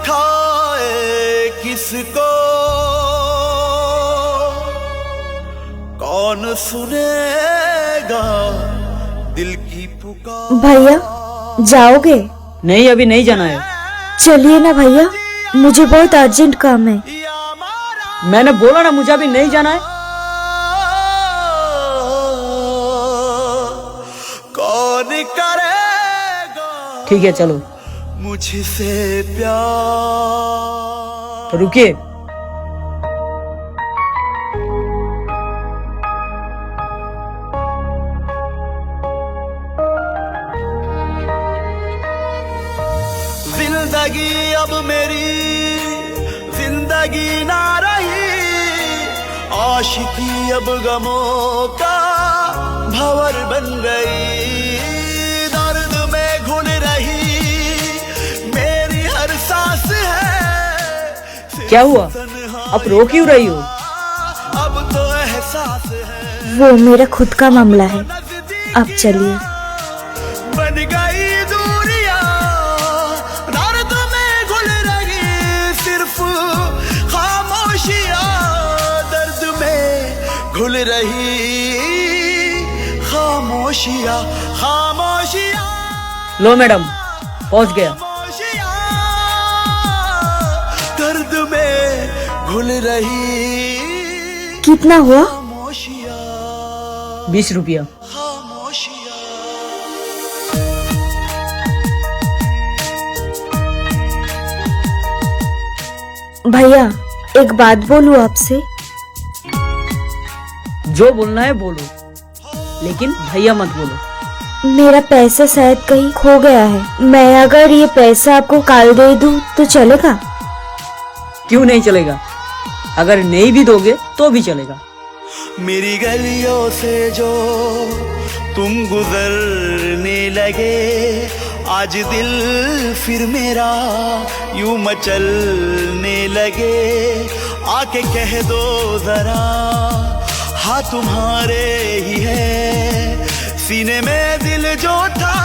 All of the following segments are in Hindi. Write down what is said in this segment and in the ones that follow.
दिखाए किसको, कौन सुनेगा दिल की पुकार। भैया जाओगे? नहीं, अभी नहीं जाना है। चलिए ना भैया, मुझे बहुत अर्जेंट काम है। मैंने बोला ना मुझे अभी नहीं जाना है। कौन करेगा ठीक है चलो। मुझसे प्यार। तो रुकिए। जिंदगी अब मेरी जिंदगी ना रही, आशिकी अब गमों का भंवर बन गई। दर्द में घुल रही मेरी हर सांस है। क्या हुआ? आप रो क्यों रही हो? अब तो एहसास है वो मेरा खुद का मामला है। अब चलिए। बन गई दूरियां, दर्द में घुल रही सिर्फ खामोशियां, दर्द में घुल रही खामोशियां, खामोशियां। लो मैडम, पहुंच गया। खामोशियां, दर्द में घुल रही कितना हुआ? खामोशियां, 20 रुपया। खामोशियां। भैया एक बात बोलूं आपसे? जो बोलना है बोलो, लेकिन भैया मत बोलो। मेरा पैसा शायद कहीं खो गया है। मैं अगर ये पैसा आपको कल दे दूं तो चलेगा? क्यों नहीं चलेगा? अगर नहीं भी दोगे तो भी चलेगा। मेरी गलियों से जो तुम गुजरने लगे, आज दिल फिर मेरा यूं मचलने लगे। आके कह दो जरा, हाँ तुम्हारे ही है। सीने में दिल जो था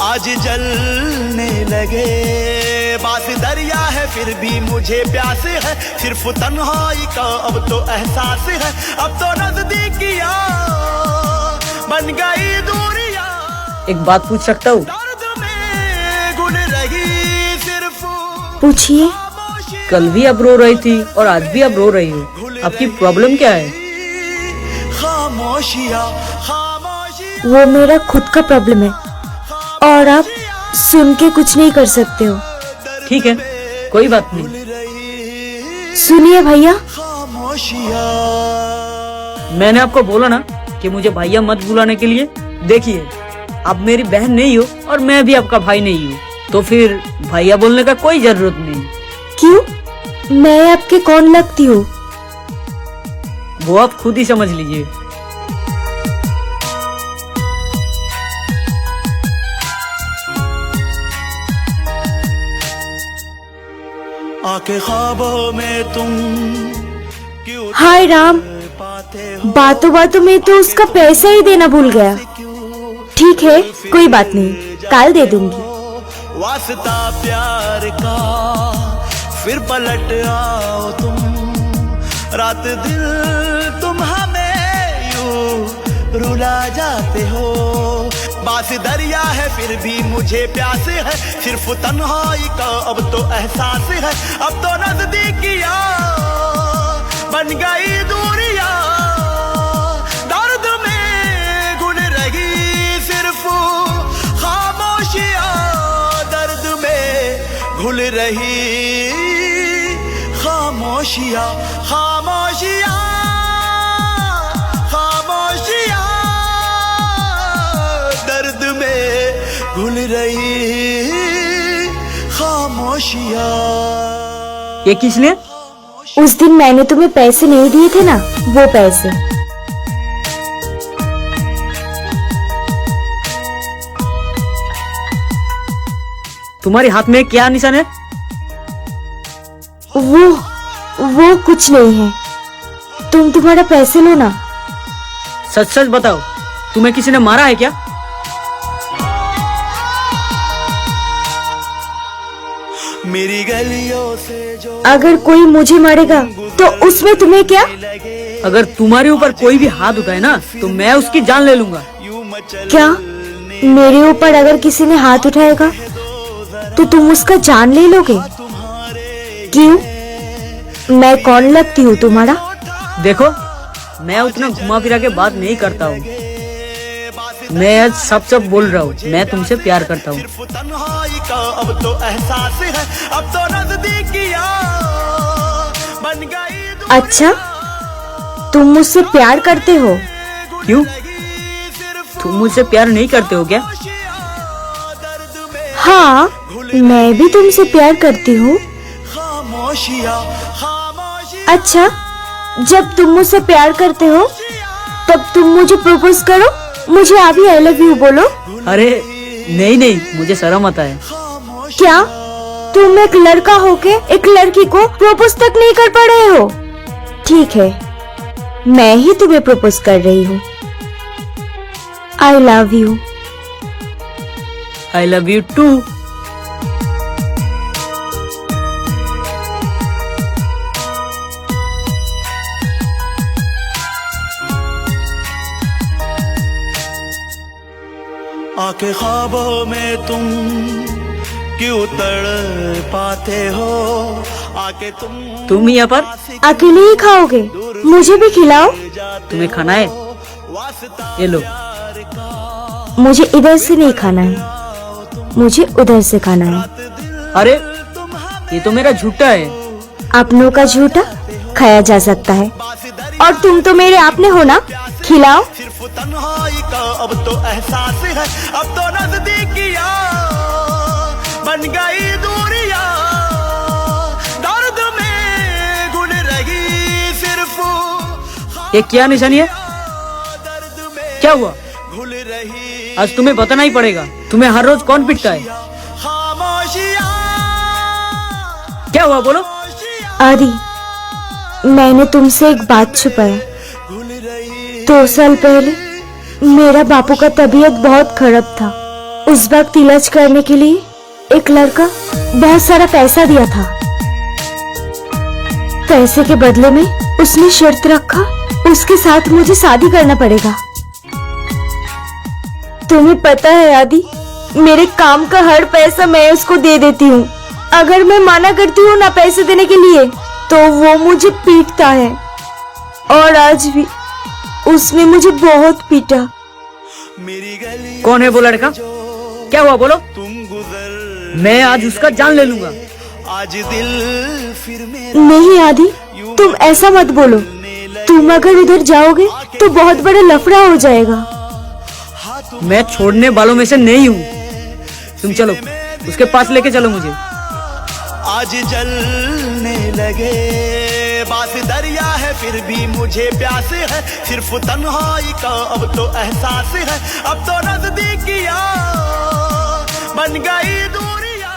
आज जलने लगे। बास दरिया है फिर भी मुझे प्यास है, सिर्फ तन्हाई का अब तो एहसास है। अब तो नजदीकियां बन गई दूरियां। एक बात पूछ सकता हूँ? दर्द में घुल रही सिर्फ पूछिए। कल भी आप रो रही थी और आज भी आप रो रही हो। आपकी प्रॉब्लम क्या है? खामोशियां, खामोशियां। वो मेरा खुद का प्रॉब्लम है और आप सुन के कुछ नहीं कर सकते हो। ठीक है, कोई बात नहीं। सुनिए भैया। खामोशियां। मैंने आपको बोला ना कि मुझे भैया मत बुलाने के लिए। देखिए, आप मेरी बहन नहीं हो और मैं भी आपका भाई नहीं हूँ, तो फिर भैया बोलने का कोई जरूरत नहीं। क्यों? मैं आपके कौन लगती हूँ? वो आप खुद ही समझ लीजिए। आके ख्वाबों में तुम क्यों हाय राम, पाते हो? बातों बातों में तो उसका पैसा ही देना भूल गया। ठीक है, कोई बात नहीं, कल दे दूंगी। वास्ता प्यार का फिर पलट आओ तुम, रात दिन तुम हमें यूं रुला जाते हो। बास दरिया है फिर भी मुझे प्यास है, सिर्फ तन्हाई का अब तो एहसास है। अब तो नजदीकियां बन गई दूरियां, दर्द में घुल रही सिर्फ खामोशियां, दर्द में घुल रही खामोशियां, खामोशियां, खामोशियां, दर्द में घुल रही खामोशियां। ये किसने? उस दिन मैंने तुम्हें पैसे नहीं दिए थे ना, वो पैसे। तुम्हारे हाथ में क्या निशान है? वो कुछ नहीं है। तुम तुम्हारा पैसे लो ना। सच सच बताओ, तुम्हें किसी ने मारा है क्या? मेरी गलियों से जो अगर कोई मुझे मारेगा तो उसमें तुम्हें क्या? अगर तुम्हारे ऊपर कोई भी हाथ उठाए ना तो मैं उसकी जान ले लूंगा। यूं मचल क्या मेरे ऊपर अगर किसी ने हाथ उठाएगा तो तुम उसका जान ले लोगे? क्यों? मैं कौन लगती हूँ तुम्हारा? देखो, मैं उतना घुमा फिरा के बात नहीं करता हूँ। मैं आज सब बोल रहा हूँ, मैं तुमसे प्यार करता हूँ। सिर्फ तन्हाई का अब तो एहसास है, अब तो नजदीकियां बन गई अच्छा, तुम मुझसे प्यार करते हो? क्यों, तुम मुझसे प्यार नहीं करते हो क्या? हाँ, मैं भी तुमसे प्यार करती हूँ। खामोशियां खामोशी अच्छा, जब तुम मुझसे प्यार करते हो तब तुम मुझे प्रपोज करो, मुझे अभी आई लव यू बोलो। अरे नहीं, मुझे शर्म आता है। क्या तुम एक लड़का होके एक लड़की को प्रपोज तक नहीं कर पा रहे हो? ठीक है, मैं ही तुम्हें प्रपोज कर रही हूँ। I love you. I love you too. आके ख्वाबों में तुम क्यों तड़ पाते हो, आके तुम यहाँ पर अकेले ही खाओगे? मुझे भी खिलाओ। तुम्हें खाना है? ये लो। मुझे इधर से नहीं खाना है, मुझे उधर से खाना है। अरे ये तो मेरा झूठा है। अपनों का झूठा खाया जा सकता है, और तुम तो मेरे आपने हो ना। खिलाओ। सिर्फ तन्हाई का अब तो एहसास है, अब तो नजदीकियां बन गई दूरियां, दर्द में घुल रही सिर्फ ये क्या निशानी है? दर्द में क्या हुआ? घुल रही आज तुम्हें बताना ही पड़ेगा। तुम्हें हर रोज कौन पिटता है? खामोशियां क्या हुआ, बोलो। आदि, मैंने तुमसे एक बात छुपाया। घुल रही 2 साल पहले मेरा बापू का तबीयत बहुत खराब था। उस वक्त इलाज करने के लिए एक लड़का बहुत सारा पैसा दिया था। पैसे के बदले में उसने शर्त रखा, उसके साथ मुझे शादी करना पड़ेगा। तुम्हें पता है आदि, मेरे काम का हर पैसा मैं उसको दे देती हूँ। अगर मैं मना करती हूँ ना पैसे देने के लिए तो वो मुझे पीटता है, और आज भी उसने मुझे बहुत पीटा। मेरी गली कौन है वो लड़का? क्या हुआ, बोलो। तुम गुजर मैं आज उसका जान ले लूंगा। आज दिल फिर मेरा नहीं आदि, तुम ऐसा मत बोलो। तुम अगर उधर जाओगे तो बहुत बड़ा लफड़ा हो जाएगा। मैं छोड़ने वालों में से नहीं हूँ। तुम चलो, उसके पास लेके चलो मुझे। आज जलने लगे बात दरिया है, फिर भी मुझे प्यास है, सिर्फ तन्हाई का अब तो एहसास है, अब तो नजदीकियां बन गई दूरियां,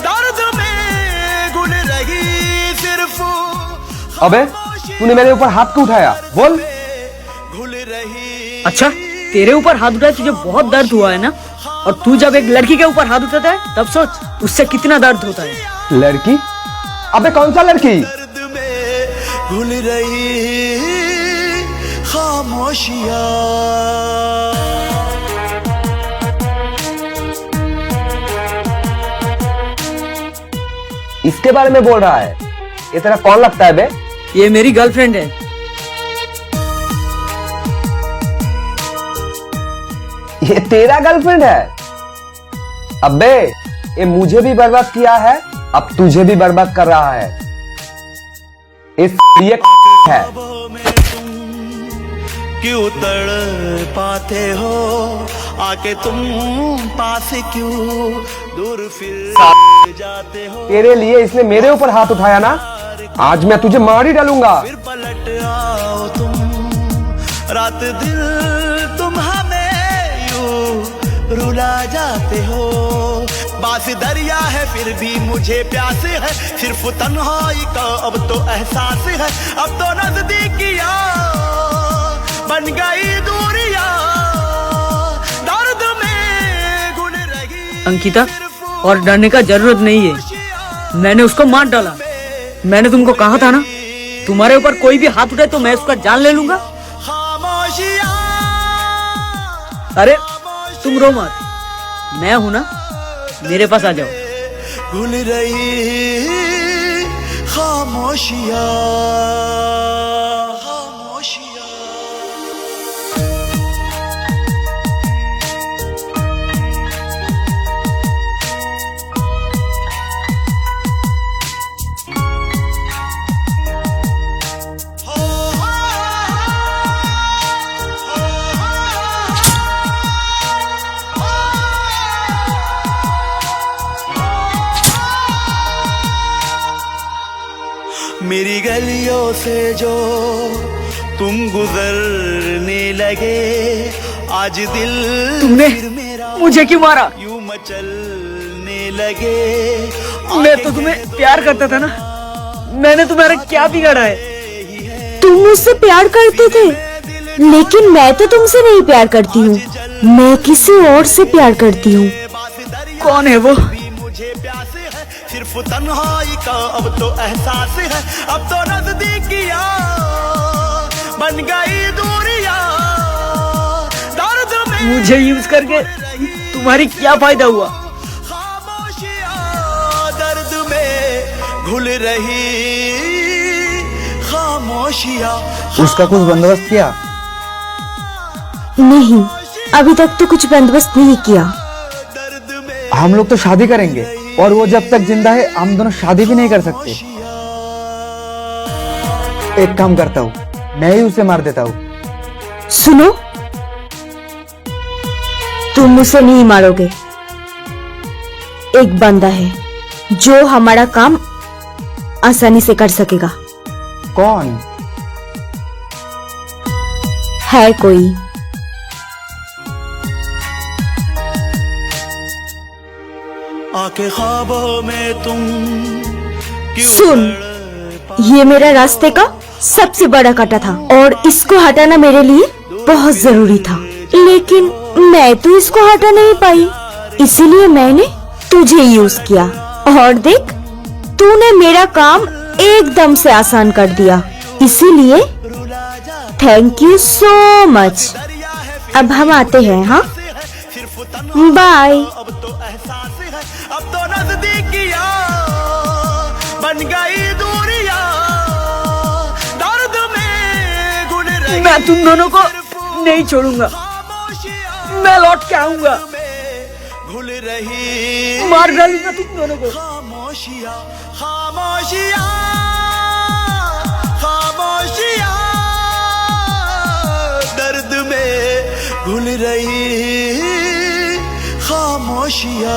दर्द में घुल रही सिर्फ अबे, तूने मेरे ऊपर हाथ क्यों उठाया? बोल। घुल रही अच्छा, तेरे ऊपर हाथ उठाए तुझे बहुत दर्द हुआ है ना? और तू जब एक लड़की के ऊपर हाथ उठाता है तब सोच उससे कितना दर्द होता है। लड़की? अबे कौन सा लड़की? दर्द में घुल रही खामोशियां। इसके बारे में बोल रहा है? ये तेरा कौन लगता है बे? ये मेरी गर्लफ्रेंड है। ये तेरा गर्लफ्रेंड है? अबे, ये मुझे भी बर्बाद किया है, अब तुझे भी बर्बाद कर रहा है। इस ये है। क्यों तड़ पाते हो, आके तुम पास क्यों दूर फिर जाते हो। तेरे लिए इसने मेरे ऊपर हाथ उठाया ना, आज मैं तुझे मार ही डालूंगा। फिर पलट आओ तुम, रात दिल तुम हमें यूं रुला जाते हो। बास दरिया है फिर भी मुझे प्यास है, सिर्फ तन्हाई का अब तो एहसास है, अब तो नजदीकियां बन गई दूरियां, दर्द में घुल रही। अंकिता, और डरने का जरूरत नहीं है। मैंने उसको मार डाला। मैंने तुमको कहा था ना, तुम्हारे ऊपर कोई भी हाथ उठाए तो मैं उसका जान ले लूंगा। अरे तुम रो मत, मैं हूं ना, मेरे पास आ जाओ। घुल रही खामोशियां, खामोशियां। मेरी गलियों से जो तुम गुजरने लगे, आज दिल तुमने फिर मेरा मुझे क्यों मारा? यूं मचलने लगे। मैं तो तुम्हें प्यार करता था ना, मैंने तुम्हारा क्या बिगाड़ा है? तुम मुझसे प्यार करते थे, लेकिन मैं तो तुमसे नहीं प्यार करती हूँ, मैं किसी और से प्यार करती हूँ। कौन है वो? मुझे प्यास है सिर्फ तन्हाई का, अब तो एहसास है, अब तो नजदीकियां बन गई दूरियां। दर्द में मुझे यूज करके तुम्हारी क्या फायदा हुआ? खामोशियां दर्द में घुल रही खामोशियां। उसका कुछ बंदोबस्त किया? नहीं, अभी तक तो कुछ बंदोबस्त नहीं किया। हम लोग तो शादी करेंगे और वो जब तक जिंदा है हम दोनों शादी भी नहीं कर सकते। एक काम करता हूँ, मैं ही उसे मार देता हूँ। सुनो, तुम उसे नहीं मारोगे। एक बंदा है जो हमारा काम आसानी से कर सकेगा। कौन? है कोई। आके ख्वाबों में तुम क्यों सुन, ये मेरा रास्ते का सबसे बड़ा कांटा था और इसको हटाना मेरे लिए बहुत जरूरी था, लेकिन मैं तो इसको हटा नहीं पाई, इसीलिए मैंने तुझे यूज किया और देख, तूने मेरा काम एकदम से आसान कर दिया, इसीलिए थैंक यू सो मच। अब हम आते हैं। हाँ, बाय। अब तो एहसास है, अब तो नजदीकियां बन गई दूरियां। दर्द में घुल रही मैं तुम दोनों को नहीं छोड़ूंगा, मैं लौट के आऊंगा, घुल रही मार डालूंगा तुम दोनों को। खामोशियां, खामोशियां, खामोशियां दर्द में घुल रही खामोशियां।